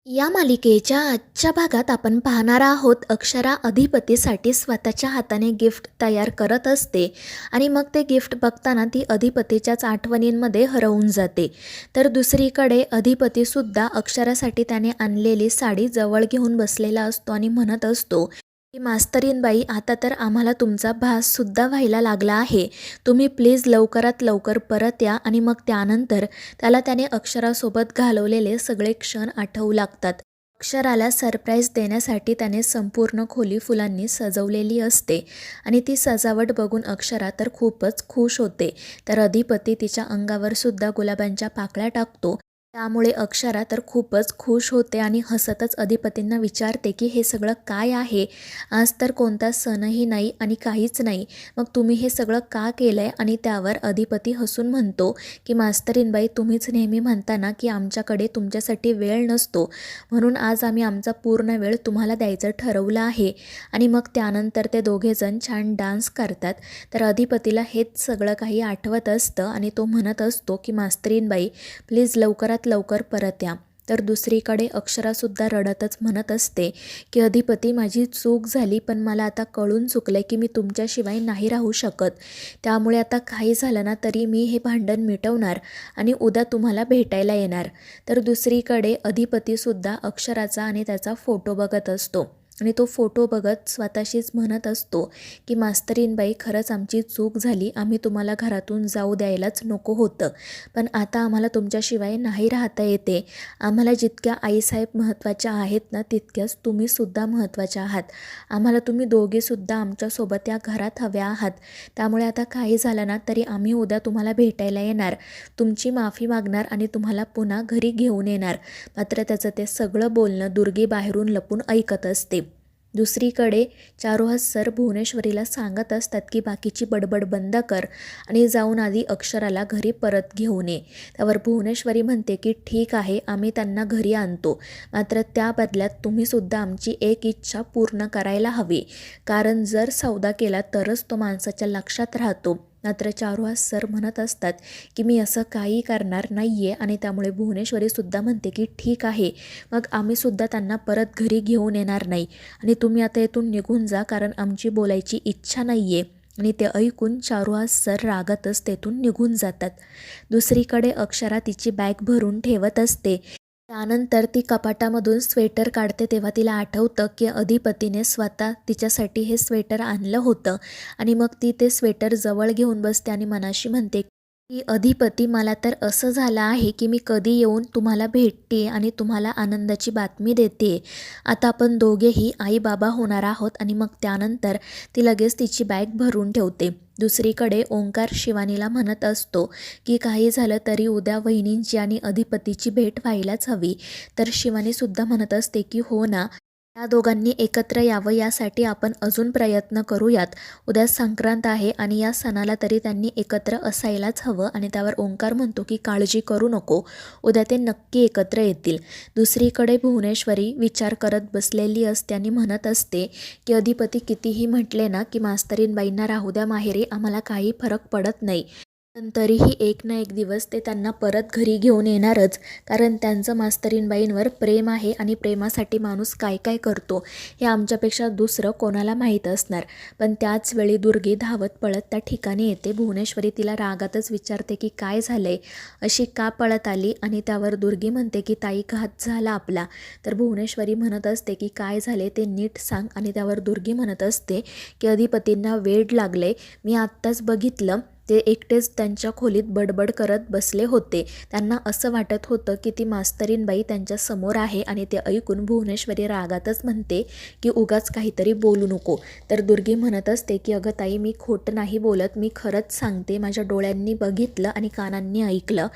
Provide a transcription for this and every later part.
या मालिकेच्या आजच्या भागात आपण पाहणार आहोत अक्षरा अधिपतीसाठी स्वतःच्या हाताने गिफ्ट तयार करत असते आणि मग ते गिफ्ट बघताना ती अधिपतीच्याच आठवणींमध्ये हरवून जाते. तर दुसरीकडे अधिपतीसुद्धा अक्षरासाठी त्याने आणलेली साडी जवळ घेऊन बसलेला असतो आणि म्हणत असतो की मास्तरीनबाई, आता तर आम्हाला तुमचा भाससुद्धा व्हायला लागला आहे. तुम्ही प्लीज लवकरात लवकर परत या. आणि मग त्यानंतर त्याला त्याने अक्षरासोबत घालवलेले सगळे क्षण आठवू लागतात. अक्षराला सरप्राईज देण्यासाठी त्याने संपूर्ण खोली फुलांनी सजवलेली असते आणि ती सजावट बघून अक्षरा तर खूपच खुश होते. तर अधिपती तिच्या अंगावर सुद्धा गुलाबांच्या पाकळ्या टाकतो. त्यामुळे अक्षरा तर खूपच खुश होते आणि हसतच अधिपतींना विचारते की हे सगळं काय आहे? आज तर कोणता सणही नाही आणि काहीच नाही, मग तुम्ही हे सगळं का केलं आहे? आणि त्यावर अधिपती हसून म्हणतो की मास्तरीनबाई, तुम्हीच नेहमी म्हणता ना की आमच्याकडे तुमच्यासाठी वेळ नसतो, म्हणून आज आम्ही आमचा पूर्ण वेळ तुम्हाला द्यायचं ठरवलं आहे. आणि मग त्यानंतर ते दोघेजण छान डान्स करतात. तर अधिपतीला हेच सगळं काही आठवत असतं आणि तो म्हणत असतो की मास्तरीनबाई, प्लीज लवकरात लवकर परत या. तर दुसरीकडे अक्षरासुद्धा रडतच म्हणत असते की अधिपती, माझी चूक झाली, पण मला आता कळून चुकलं की मी तुमच्याशिवाय नाही राहू शकत. त्यामुळे आता काही झालं ना तरी मी हे भांडण मिटवणार आणि उद्या तुम्हाला भेटायला येणार. तर दुसरीकडे अधिपतीसुद्धा अक्षराचा आणि त्याचा फोटो बघत असतो आणि तो फोटो बघत स्वतःशीच म्हणत असतो की मास्तरीनबाई, खरंच आमची चूक झाली. आम्ही तुम्हाला घरातून जाऊ द्यायलाच नको होतं, पण आता आम्हाला तुमच्याशिवाय नाही राहता येते. आम्हाला जितक्या आईसाहेब महत्त्वाच्या आहेत ना, तितक्याच तुम्हीसुद्धा महत्त्वाच्या आहात. आम्हाला तुम्ही दोघेसुद्धा आमच्यासोबत या घरात हव्या आहात. त्यामुळे आता काही झालं ना तरी आम्ही उद्या तुम्हाला भेटायला येणार, तुमची माफी मागणार आणि तुम्हाला पुन्हा घरी घेऊन येणार. मात्र त्याचं ते सगळं बोलणं दुर्गी बाहेरून लपून ऐकत असते. दुसरीकडे चारुहास सर भुवनेश्वरीला सांगत असतात की बाकीची बडबड बंद कर आणि जाऊन आधी अक्षराला घरी परत घेऊन ये. त्यावर भुवनेश्वरी म्हणते की ठीक आहे, आम्ही त्यांना घरी आणतो, मात्र त्या बदल्यात तुम्हीसुद्धा आमची एक इच्छा पूर्ण करायला हवी, कारण जर सौदा केला तरच तो माणसाच्या लक्षात राहतो. मात्र चारुहास सर म्हणत असतात की मी असं काही करणार नाही आहे. आणि त्यामुळे भुवनेश्वरीसुद्धा म्हणते की ठीक आहे, मग आम्हीसुद्धा त्यांना परत घरी घेऊन येणार नाही आणि तुम्ही आता येथून निघून जा, कारण आमची बोलायची इच्छा नाही आहे. आणि ते ऐकून चारुहास सर रागातच तेथून निघून जातात. दुसरीकडे अक्षरा तिची बॅग भरून ठेवत असते. त्यानंतर ती कपाटामधून स्वेटर काढते तेव्हा तिला आठवतं की अधिपतीने स्वतः तिच्यासाठी हे स्वेटर आणलं होतं. आणि मग ती ते स्वेटर जवळ घेऊन बसते आणि मनाशी म्हणते की अधिपती, मला तर असं झालं आहे की मी कधी येऊन तुम्हाला भेटते आणि तुम्हाला आनंदाची बातमी देते. आता आपण दोघेही आई बाबा होणार आहोत. आणि मग त्यानंतर ती लगेच तिची बॅग भरून ठेवते. दुसरीकडे ओंकार शिवानीला म्हणत असतो की काही झालं तरी उद्या वहिनींची आणि अधिपतीची भेट व्हायलाच हवी. तर शिवानीसुद्धा म्हणत असते की हो ना, या दोघांनी एकत्र यावं यासाठी आपण अजून प्रयत्न करूयात. उद्या संक्रांत आहे आणि या सणाला तरी त्यांनी एकत्र असायलाच हवं. आणि त्यावर ओंकार म्हणतो की काळजी करू नको, उद्या ते नक्की एकत्र येतील. दुसरीकडे भुवनेश्वरी विचार करत बसलेली असते आणि म्हणत असते की अधिपती कितीही म्हटले ना की मास्तरीनबाईंना राहू द्या माहेरी, आम्हाला काही फरक पडत नाही, पण तरीही एक ना एक दिवस ते त्यांना परत घरी घेऊन येणारच, कारण त्यांचं मास्तरीनबाईंवर प्रेम आहे आणि प्रेमासाठी माणूस काय काय करतो हे आमच्यापेक्षा दुसरं कोणाला माहीत असणार. पण त्याच वेळी दुर्गी धावत पळत त्या ठिकाणी येते. भुवनेश्वरी तिला रागातच विचारते की काय झालंय, अशी का पळत आली? आणि त्यावर दुर्गी म्हणते की ताई, घात झाला आपला. तर भुवनेश्वरी म्हणत असते की काय झाले ते नीट सांग. आणि त्यावर दुर्गी म्हणत असते की अधिपतींना वेड लागले, मी आत्ताच बघितलं, ते एकटेच त्यांच्या खोलीत बडबड करत बसले होते. त्यांना असं वाटत होतं की ती मास्तरीनबाई त्यांच्या समोर आहे. आणि ते ऐकून भुवनेश्वरी रागातच म्हणते की उगाच काहीतरी बोलू नको. तर दुर्गी म्हणत असते की अगं ताई, मी खोटं नाही बोलत, मी खरंच सांगते, माझ्या डोळ्यांनी बघितलं आणि कानांनी ऐकलं.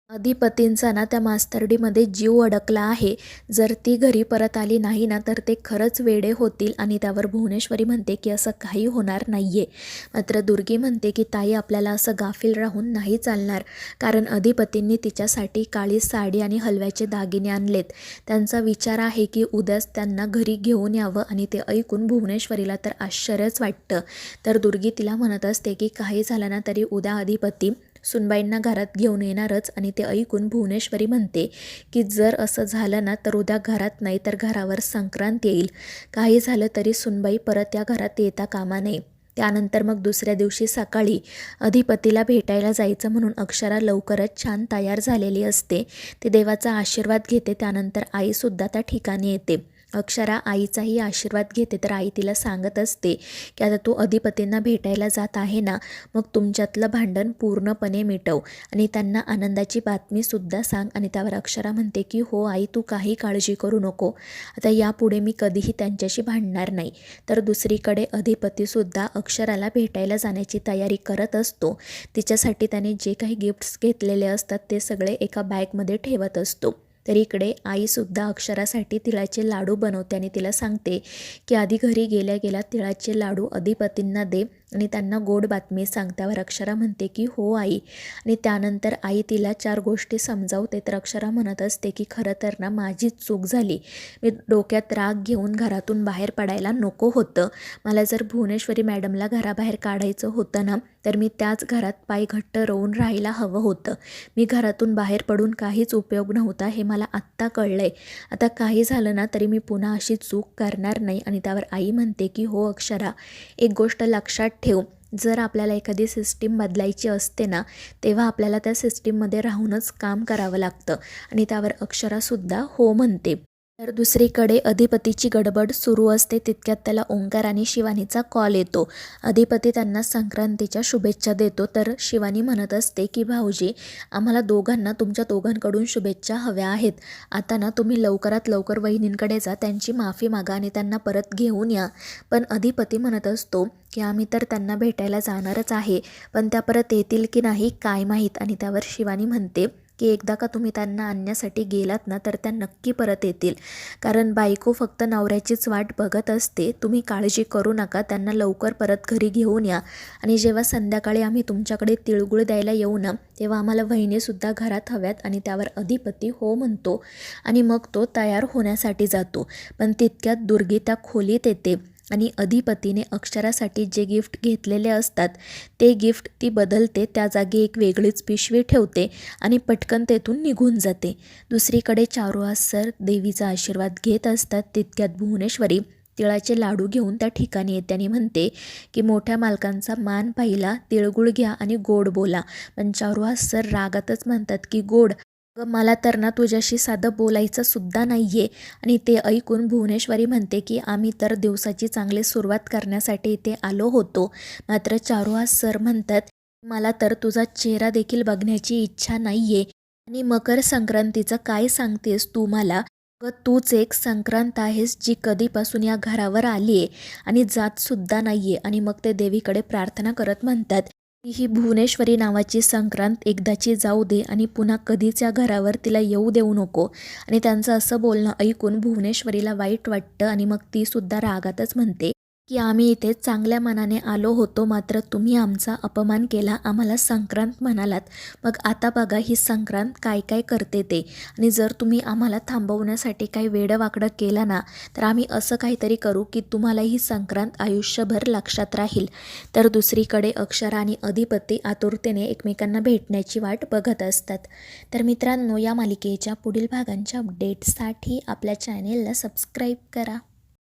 अधिपतींचा ना त्या मास्तरडीमध्ये जीव अडकला आहे. जर ती घरी परत आली नाही ना तर ते खरंच वेडे होतील. आणि त्यावर भुवनेश्वरी म्हणते की असं काही होणार नाही आहे. मात्र दुर्गी म्हणते की ताई, आपल्याला असं गाफील राहून नाही चालणार, कारण अधिपतींनी तिच्यासाठी काळी साडी आणि हलव्याचे दागिने आणलेत. त्यांचा विचार आहे की उद्याच त्यांना घरी घेऊन यावं. आणि ते ऐकून भुवनेश्वरीला तर आश्चर्यच वाटतं. तर दुर्गी तिला म्हणत असते की काही झालं ना तरी उद्या अधिपती सुनबाईंना घरात घेऊन येणारच आणि ते ऐकून भुवनेश्वरी म्हणते की जर असं झालं ना तर उद्या घरात नाही तर घरावर संक्रांत येईल. काही झालं तरी सुनबाई परत या घरात येता कामा नये. त्यानंतर मग दुसऱ्या दिवशी सकाळी अधिपतीला भेटायला जायचं म्हणून अक्षरा लवकरच छान तयार झालेली असते. ती देवाचा आशीर्वाद घेते. त्यानंतर आईसुद्धा त्या ठिकाणी येते. अक्षरा आईचाही आशीर्वाद घेते तर आई तिला सांगत असते की आता तू अधिपतींना भेटायला जात आहे ना, मग तुमच्यातलं भांडण पूर्णपणे मिटव आणि त्यांना आनंदाची बातमीसुद्धा सांग. आणि त्यावर अक्षरा म्हणते की हो आई, तू काही काळजी करू नको, आता यापुढे मी कधीही त्यांच्याशी भांडणार नाही. तर दुसरीकडे अधिपतीसुद्धा अक्षराला भेटायला जाण्याची तयारी करत असतो. तिच्यासाठी त्याने जे काही गिफ्ट्स घेतलेले असतात ते सगळे एका बॅगमध्ये ठेवत असतो. तर इकडे आईसुद्धा अक्षरासाठी तिळाचे लाडू बनवते आणि तिला सांगते की आधी घरी गेल्या गेल्या तिळाचे लाडू अधिपतींना दे आणि त्यांना गोड बातमी सांग. त्यावर अक्षरा म्हणते की हो आई. आणि त्यानंतर आई तिला 4 गोष्टी समजावते. तर अक्षरा म्हणत असते की खरं तर ना माझीच चूक झाली, मी डोक्यात राग घेऊन घरातून बाहेर पडायला नको होतं. मला जर भुवनेश्वरी मॅडमला घराबाहेर काढायचं होतं ना तर मी त्याच घरात पाय घट्ट रोवून राहायला हवं होतं. मी घरातून बाहेर पडून काहीच उपयोग नव्हता हे मला आत्ता कळलंय. आता काही झालं ना तरी मी पुन्हा अशी चूक करणार नाही. आणि त्यावर आई म्हणते की हो अक्षरा, एक गोष्ट लक्षात ठेव, जर आपल्याला एखादी सिस्टीम बदलायची असते ना तेव्हा आपल्याला त्या सिस्टीममध्ये राहूनच काम करावं लागतं. आणि त्यावर अक्षरासुद्धा हो म्हणते. तर दुसरीकडे अधिपतीची गडबड सुरू असते. तितक्यात त्याला ओंकार आणि शिवानीचा कॉल येतो. अधिपती त्यांना संक्रांतीच्या शुभेच्छा देतो. तर शिवानी म्हणत असते की भाऊजी, आम्हाला दोघांना तुमच्या दोघांकडून शुभेच्छा हव्या आहेत. आता ना तुम्ही लवकरात लवकर वहिनींकडे जा, त्यांची माफी मागा आणि त्यांना परत घेऊन या. पण अधिपती म्हणत असतो की आम्ही तर त्यांना भेटायला जाणारच आहे, पण त्या परत येतील की नाही काय माहीत. आणि त्यावर शिवानी म्हणते की एकदा का तुम्ही त्यांना आणण्यासाठी गेलात ना तर त्या नक्की परत येतील, कारण बायको फक्त नवऱ्याचीच वाट बघत असते. तुम्ही काळजी करू नका, त्यांना लवकर परत घरी घेऊन या. आणि जेव्हा संध्याकाळी आम्ही तुमच्याकडे तिळगुळ द्यायला येऊ ना तेव्हा आम्हाला वहिनीसुद्धा घरात हव्यात. आणि त्यावर अधिपती हो म्हणतो आणि मग तो तयार होण्यासाठी जातो. पण तितक्यात दुर्गी त्या खोलीत येते आणि अधिपतीने अक्षरासाठी जे गिफ्ट घेतलेले असतात ते गिफ्ट ती बदलते. त्या जागी एक वेगळीच पिशवी ठेवते आणि पटकन तेथून निघून जाते. दुसरीकडे चारुहास सर देवीचा आशीर्वाद घेत असतात. तितक्यात भुवनेश्वरी तिळाचे लाडू घेऊन त्या ठिकाणी येते आणि म्हणते की मोठ्या मालकांचा मान पाहिला, तिळगुळ घ्या आणि गोड बोला. पण चारुहास सर रागातच म्हणतात की गोड? अगं मला तर ना तुझ्याशी साधं बोलायचं सुद्धा नाही आहे. आणि ते ऐकून भुवनेश्वरी म्हणते की आम्ही तर दिवसाची चांगली सुरुवात करण्यासाठी इथे आलो होतो. मात्र चारुहास सर म्हणतात मला तर तुझा चेहरा देखील बघण्याची इच्छा नाही आहे. आणि मकर संक्रांतीचं काय सांगतेस तू मला? अगं तूच एक संक्रांत आहेस जी कधीपासून या घरावर आली आहे आणि जातसुद्धा नाही आहे. आणि मग ते देवीकडे प्रार्थना करत म्हणतात की ही भुवनेश्वरी नावाची संक्रांत एकदाची जाऊ दे आणि पुन्हा कधीच या घरावर तिला येऊ देऊ नको. आणि त्यांचं असं बोलणं ऐकून भुवनेश्वरीला वाईट वाटतं आणि मग ती सुद्धा रागातच म्हणते की आम्ही इथे चांगल्या मनाने आलो होतो, मात्र तुम्ही आमचा अपमान केला, आम्हाला संक्रांत म्हणालात. मग आता बघा ही संक्रांत काय काय करते ते. आणि जर तुम्ही आम्हाला थांबवण्यासाठी काही वेडंवाकडं केलं ना तर आम्ही असं काहीतरी करू की तुम्हाला ही संक्रांत आयुष्यभर लक्षात राहील. तर दुसरीकडे अक्षरा आणि अधिपती आतुरतेने एकमेकांना भेटण्याची वाट बघत असतात. तर मित्रांनो, या मालिकेच्या पुढील भागांच्या अपडेट्ससाठी आपल्या चॅनेलला सबस्क्राईब करा.